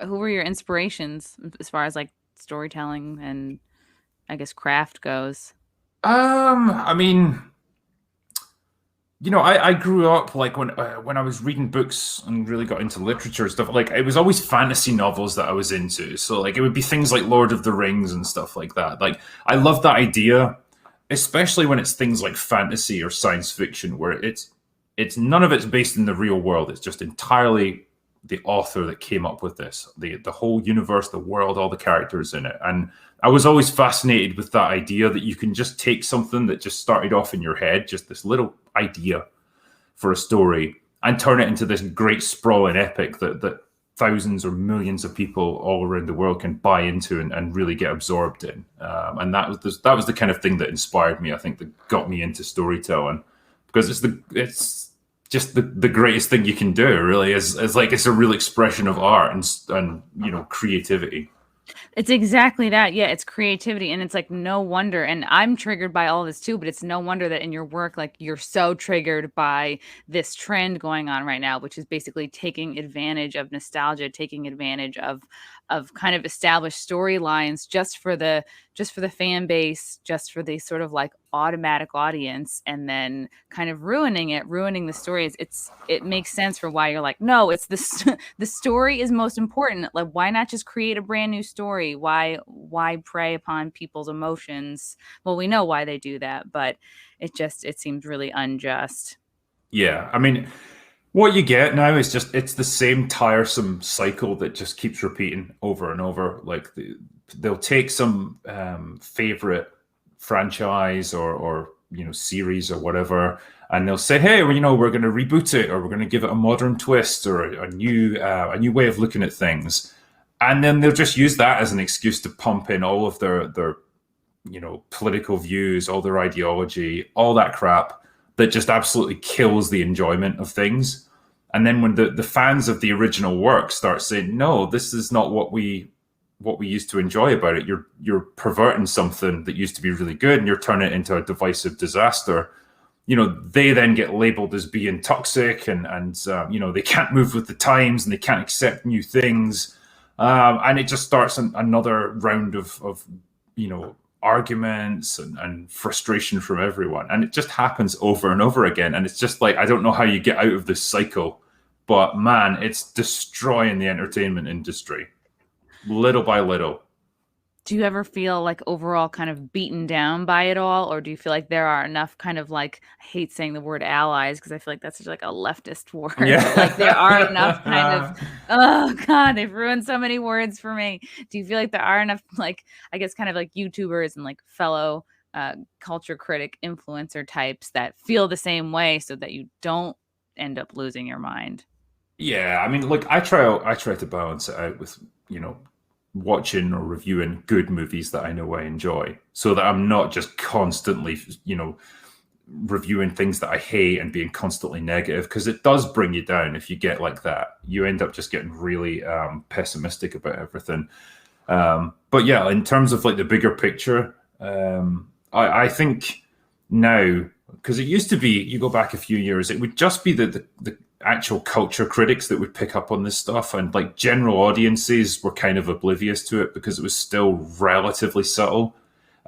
who were your inspirations as far as like storytelling and I guess craft goes? I mean, I grew up like when I was reading books and really got into literature and stuff. Like it was always fantasy novels that I was into. So like it would be things like Lord of the Rings and stuff like that. Like I love that idea, especially when it's things like fantasy or science fiction, where it's none of it's based in the real world. It's just entirely the author that came up with this, the whole universe, the world, all the characters in it. And I was always fascinated with that idea that you can just take something that just started off in your head, just this little idea for a story, and turn it into this great sprawling epic that thousands or millions of people all around the world can buy into and really get absorbed in. And that was the kind of thing that inspired me. I think that got me into storytelling because it's just the greatest thing you can do. Really, is like it's a real expression of art and creativity. It's exactly that. Yeah, it's creativity and it's like no wonder and I'm triggered by all this too, but it's no wonder that in your work like you're so triggered by this trend going on right now, which is basically taking advantage of nostalgia, taking advantage of kind of established storylines just for the fan base, just for the sort of like automatic audience and then kind of ruining the stories. It makes sense for why you're like, no, it's this the story is most important. Like, why not just create a brand new story? Why prey upon people's emotions? Well, we know why they do that, but it seems really unjust. Yeah, I mean, what you get now is just it's the same tiresome cycle that just keeps repeating over and over. Like they'll take some favorite franchise or series or whatever, and they'll say, "Hey, well, we're going to reboot it, or we're going to give it a modern twist, or a new way of looking at things." And then they'll just use that as an excuse to pump in all of their political views, all their ideology, all that crap that just absolutely kills the enjoyment of things. And then when the fans of the original work start saying, "No, this is not what we used to enjoy about it. You're perverting something that used to be really good, and you're turning it into a divisive disaster." They then get labeled as being toxic, and they can't move with the times, and they can't accept new things, and it just starts another round of arguments and frustration from everyone, and it just happens over and over again. And it's just like I don't know how you get out of this cycle, but man, it's destroying the entertainment industry little by little. Do you ever feel like overall kind of beaten down by it all, or do you feel like there are enough kind of like I hate saying the word allies because I feel like that's such like a leftist word, but like there are enough kind of Yeah. oh god, they've ruined so many words for me. Do you feel like there are enough like I guess kind of like YouTubers and like fellow culture critic influencer types that feel the same way so that you don't end up losing your mind? Yeah, I mean, look, I try to balance it out with, watching or reviewing good movies that I know I enjoy, so that I'm not just constantly, reviewing things that I hate and being constantly negative, because it does bring you down if you get like that. You end up just getting really pessimistic about everything. But yeah, in terms of like the bigger picture, I think now, because it used to be, you go back a few years, it would just be the actual culture critics that would pick up on this stuff, and like general audiences were kind of oblivious to it because it was still relatively subtle.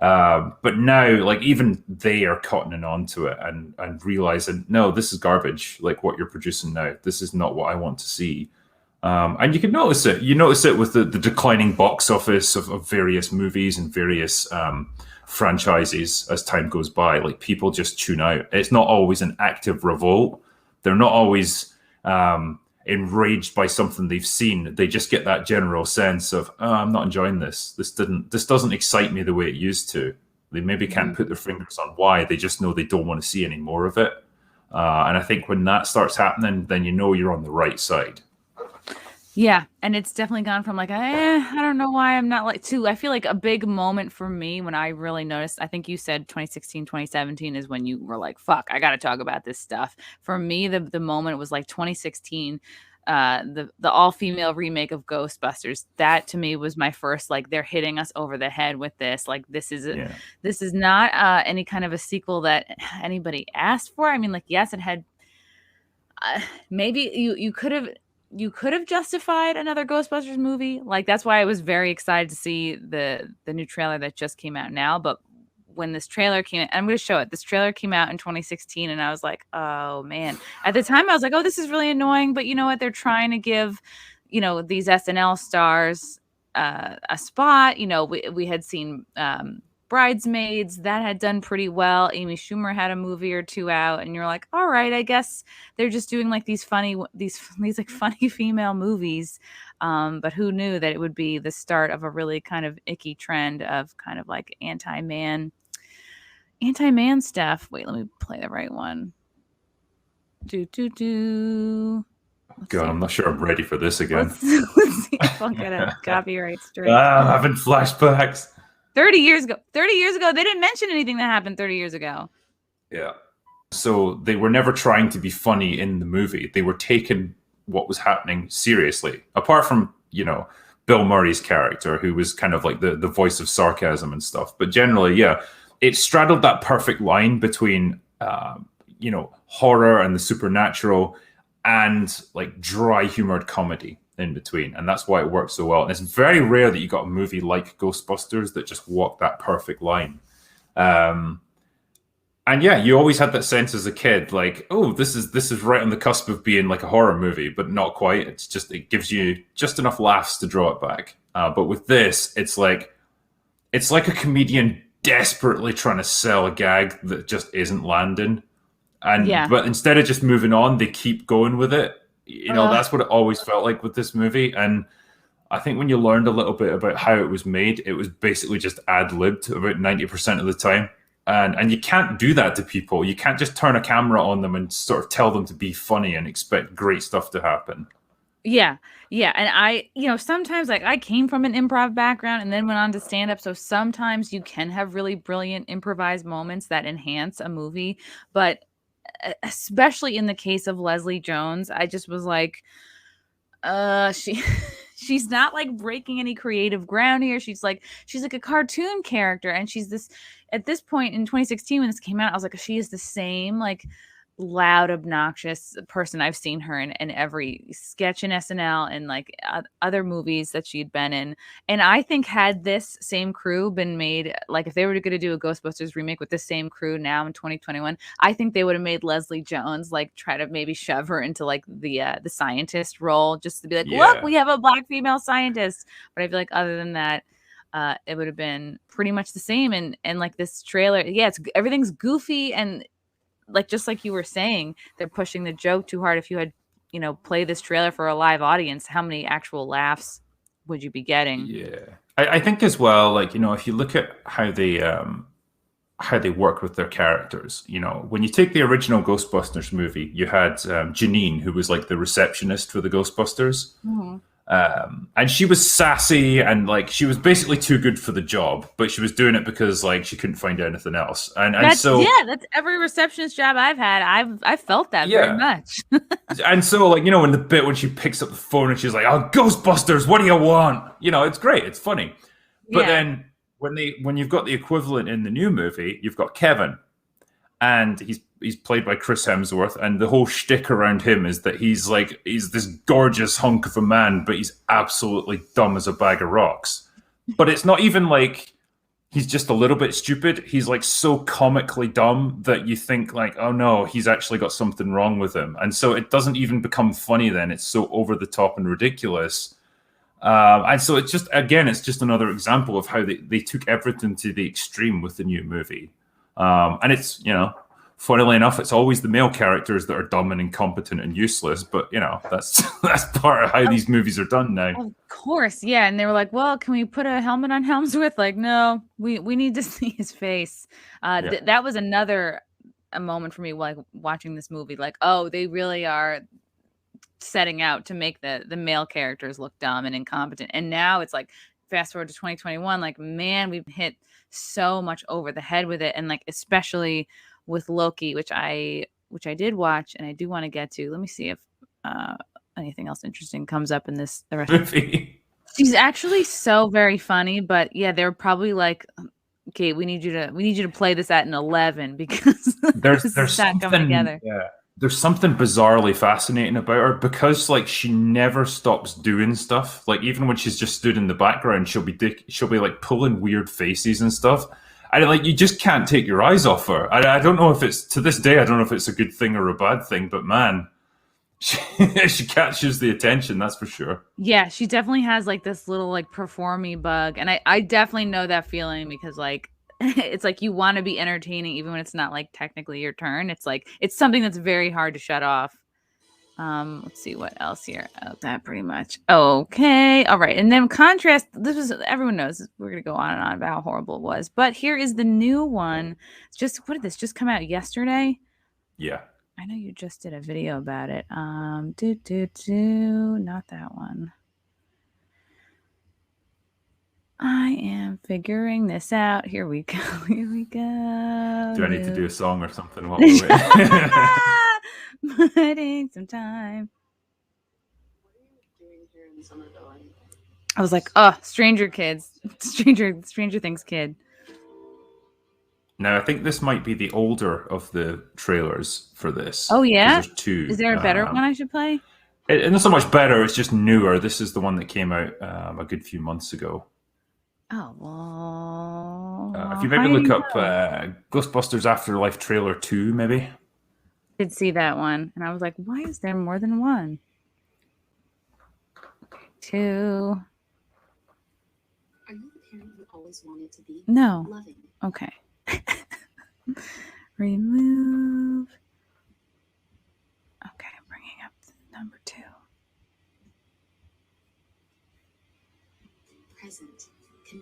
But now, like even they are cottoning on to it and realizing, no, this is garbage. Like what you're producing now, this is not what I want to see. And you can notice it. You notice it with the declining box office of various movies and various franchises as time goes by. Like people just tune out. It's not always an active revolt. They're not always enraged by something they've seen. They just get that general sense of, oh, I'm not enjoying this. This doesn't excite me the way it used to. They maybe can't put their fingers on why. They just know they don't want to see any more of it. And I think when that starts happening, then you know you're on the right side. Yeah, and it's definitely gone from like, I don't know why I'm not like to I feel like a big moment for me when I really noticed, I think you said 2016, 2017 is when you were like, fuck, I got to talk about this stuff. For me, the moment was like 2016, the all-female remake of Ghostbusters. That to me was my first like they're hitting us over the head with this. Like Yeah. this is not any kind of a sequel that anybody asked for. I mean, like yes, it had maybe you could have. you could have justified another Ghostbusters movie. Like, that's why I was very excited to see the new trailer that just came out now. But when this trailer came out, I'm going to show it. This trailer came out in 2016, and I was like, oh man. At the time, I was like, oh, this is really annoying. But you know what? They're trying to give, these SNL stars a spot. We had seen Bridesmaids, that had done pretty well. Amy Schumer had a movie or two out, and you're like, all right, I guess they're just doing like these like funny female movies. But who knew that it would be the start of a really kind of icky trend of kind of like anti-man stuff. Wait, let me play the right one. God, I'm not sure I'm ready for this again. Let's see if I'll get a copyright straight. I'm having flashbacks. 30 years ago, they didn't mention anything that happened 30 years ago. Yeah. So they were never trying to be funny in the movie. They were taking what was happening seriously. Apart from, Bill Murray's character, who was kind of like the voice of sarcasm and stuff. But generally, yeah, it straddled that perfect line between, horror and the supernatural and like dry humored comedy in between, and that's why it works so well. And it's very rare that you got a movie like Ghostbusters that just walked that perfect line. And yeah, you always had that sense as a kid, like, oh, this is right on the cusp of being like a horror movie, but not quite. It gives you just enough laughs to draw it back. But with this, it's like a comedian desperately trying to sell a gag that just isn't landing. But instead of just moving on, they keep going with it. That's what it always felt like with this movie. And I think when you learned a little bit about how it was made, it was basically just ad-libbed about 90% of the time. And you can't do that to people. You can't just turn a camera on them and sort of tell them to be funny and expect great stuff to happen. Yeah. Yeah. And I, sometimes like I came from an improv background and then went on to stand up. So sometimes you can have really brilliant improvised moments that enhance a movie. But especially in the case of Leslie Jones, I just was like, she's not like breaking any creative ground here. She's like a cartoon character, and she's this at this point in 2016 when this came out, I was like, she is the same like loud, obnoxious person I've seen her in every sketch in SNL and like other movies that she'd been in. And I think had this same crew been made, like if they were going to do a Ghostbusters remake with this same crew now in 2021, I think they would have made Leslie Jones like try to maybe shove her into like the scientist role, just to be like, look, we have a Black female scientist. But I feel like other than that, it would have been pretty much the same. And like this trailer, everything's goofy, and like just like you were saying, they're pushing the joke too hard. If you had, play this trailer for a live audience, how many actual laughs would you be getting? Yeah, I think as well. Like if you look at how they work with their characters, when you take the original Ghostbusters movie, you had Janine, who was like the receptionist for the Ghostbusters. Mm-hmm. And she was sassy and like she was basically too good for the job, but she was doing it because like she couldn't find anything else. And so that's every receptionist job I've had. I've felt that very much. And so like in the bit when she picks up the phone and she's like, "Oh, Ghostbusters, what do you want?" It's great, it's funny. But then when you've got the equivalent in the new movie, you've got Kevin, and he's played by Chris Hemsworth, and the whole shtick around him is that he's this gorgeous hunk of a man, but he's absolutely dumb as a bag of rocks. But it's not even like he's just a little bit stupid. He's like so comically dumb that you think like, oh no, he's actually got something wrong with him. And so it doesn't even become funny then. It's so over the top and ridiculous. And so it's just another example of how they took everything to the extreme with the new movie. And it's, funnily enough, it's always the male characters that are dumb and incompetent and useless. But, that's part of how these movies are done now. Of course. Yeah. And they were like, well, can we put a helmet on Hemsworth? Like, no, we need to see his face. That was a moment for me, like watching this movie, like, oh, they really are setting out to make the male characters look dumb and incompetent. And now it's like, fast forward to 2021, like, man, we've hit so much over the head with it. And like, especially with Loki, which I did watch and I do want to get to. Let me see if anything else interesting comes up in the rest of the movie. She's actually so very funny, but yeah, they're probably like, okay, we need you to play this at an 11 because there's not coming together. Yeah. there's something bizarrely fascinating about her because like she never stops doing stuff. Like even when she's just stood in the background, she'll be like pulling weird faces and stuff. And like you just can't take your eyes off her. I don't know if it's to this day. I don't know if it's a good thing or a bad thing. But man, she catches the attention. That's for sure. Yeah, she definitely has like this little like performy bug, and I definitely know that feeling because like it's like you want to be entertaining even when it's not like technically your turn. It's like it's something that's very hard to shut off. Let's see what else here. Oh, that pretty much. Okay. All right. And then contrast, this was everyone knows we're gonna go on and on about how horrible it was. But here is the new one. It's just what did this just come out yesterday? Yeah. I know you just did a video about it. Not that one. I am figuring this out. Here we go. Here we go. Do I need to do a song or something while we're waiting? Putting some time. What are you doing here in Somerville? I was like, oh, Stranger Things kid. Now, I think this might be the older of the trailers for this. Oh, yeah? There's two. Is there a better one I should play? And not so much better, it's just newer. This is the one that came out a good few months ago. Oh, well. If you maybe look up Ghostbusters Afterlife trailer 2, maybe. I did see that one. And I was like, why is there more than one? Okay, 2. Are you the parent you always wanted to be? No. Loving. Okay. Remove. Okay, bringing up number 2. Present.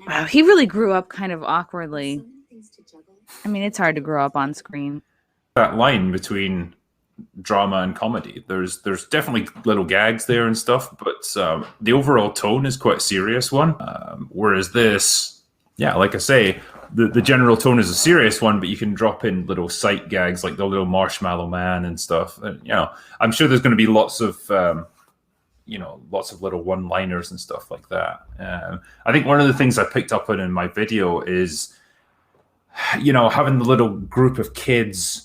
Wow, he really grew up kind of awkwardly. So many things to juggle. I mean, it's hard to grow up on screen. That line between drama and comedy, there's definitely little gags there and stuff, but the overall tone is quite a serious one. Whereas this, yeah, like I say, the general tone is a serious one, but you can drop in little sight gags like the little marshmallow man and stuff. And, you know, I'm sure there's going to be lots of little one-liners and stuff like that. I think one of the things I picked up on in my video is, you know, having the little group of kids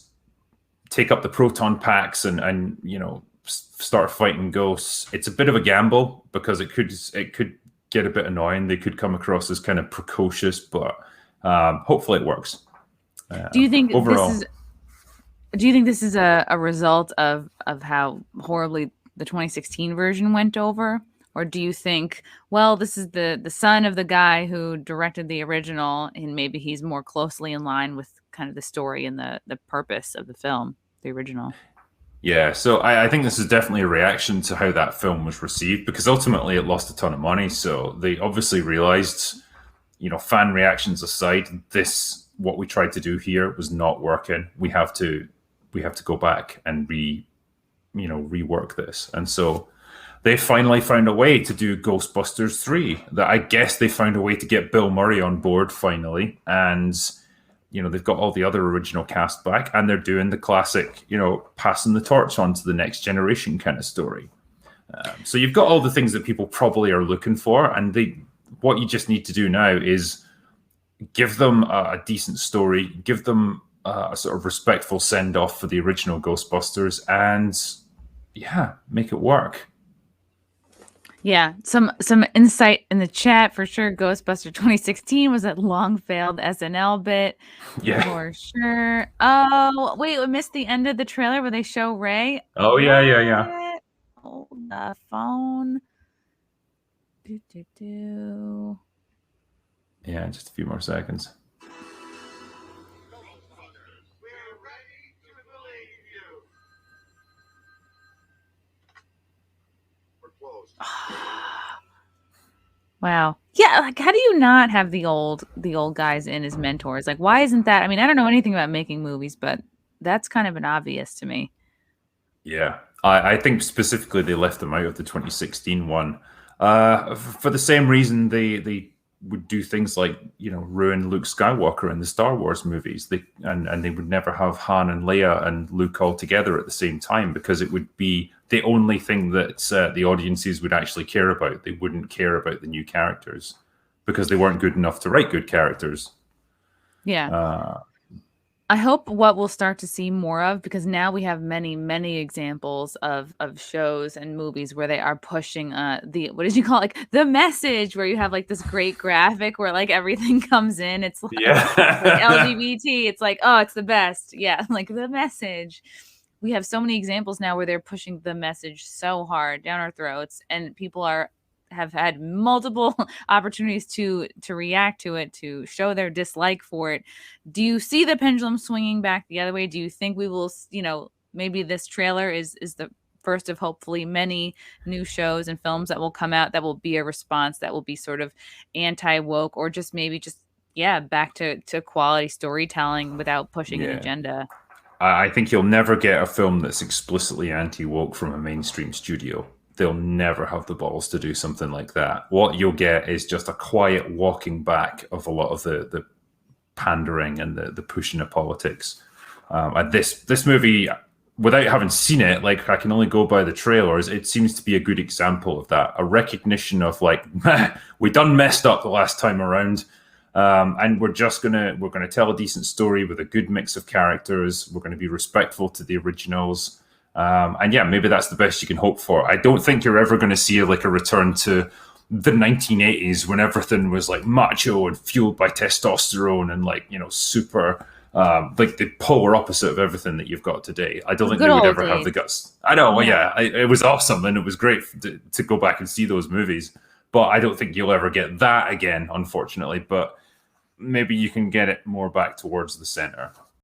take up the proton packs and you know, start fighting ghosts. It's a bit of a gamble because it could get a bit annoying. They could come across as kind of precocious, but hopefully it works. Do you think overall, this is a result of how horribly the 2016 version went over? Or do you think, well, this is the son of the guy who directed the original, and maybe he's more closely in line with kind of the story and the purpose of the film, the original? Yeah, so I think this is definitely a reaction to how that film was received, because ultimately it lost a ton of money. So they obviously realized, you know, fan reactions aside, what we tried to do here was not working. We have to go back and rework this. And so they finally found a way to do Ghostbusters 3. That I guess they found a way to get Bill Murray on board finally. And, you know, they've got all the other original cast back, and they're doing the classic, you know, passing the torch on to the next generation kind of story. So you've got all the things that people probably are looking for. And what you just need to do now is give them a decent story, give them a sort of respectful send-off for the original Ghostbusters, and yeah, make it work. Yeah, some insight in the chat for sure. Ghostbuster 2016 was that long failed SNL bit. Yeah, for sure. Oh wait, we missed the end of the trailer where they show Ray. Oh yeah. Hold the phone. Yeah, just a few more seconds. Wow. Yeah, like how do you not have the old guys in as mentors? Like why isn't that? I mean, I don't know anything about making movies, but that's kind of an obvious to me. Yeah. I think specifically they left them out of the 2016 one. For the same reason they would do things like, you know, ruin Luke Skywalker in the Star Wars movies. They would never have Han and Leia and Luke all together at the same time, because it would be the only thing that the audiences would actually care about. They wouldn't care about the new characters because they weren't good enough to write good characters. Yeah. I hope what we'll start to see more of, because now we have many examples of shows and movies where they are pushing the, what did you call it? Like the message, where you have like this great graphic where like everything comes in. It's like, like LGBT. It's like, oh, it's the best. Yeah, like the message. We have so many examples now where they're pushing the message so hard down our throats, and people have had multiple opportunities to react to it, to show their dislike for it. Do you see the pendulum swinging back the other way? Do you think we will, maybe this trailer is the first of hopefully many new shows and films that will come out that will be a response, that will be sort of anti-woke, or just maybe back to quality storytelling without pushing an agenda? I think you'll never get a film that's explicitly anti-woke from a mainstream studio. They'll never have the balls to do something like that. What you'll get is just a quiet walking back of a lot of the pandering and the pushing of politics. And this movie, without having seen it, like I can only go by the trailers, it seems to be a good example of that. A recognition of like, we done messed up the last time around. And we're gonna tell a decent story with a good mix of characters. We're going to be respectful to the originals. And yeah, maybe that's the best you can hope for. I don't think you're ever going to see like a return to the 1980s when everything was like macho and fueled by testosterone and like, super like the polar opposite of everything that you've got today. I don't think they would ever have the guts. I know, it was awesome and it was great to go back and see those movies, but I don't think you'll ever get that again, unfortunately. But maybe you can get it more back towards the center.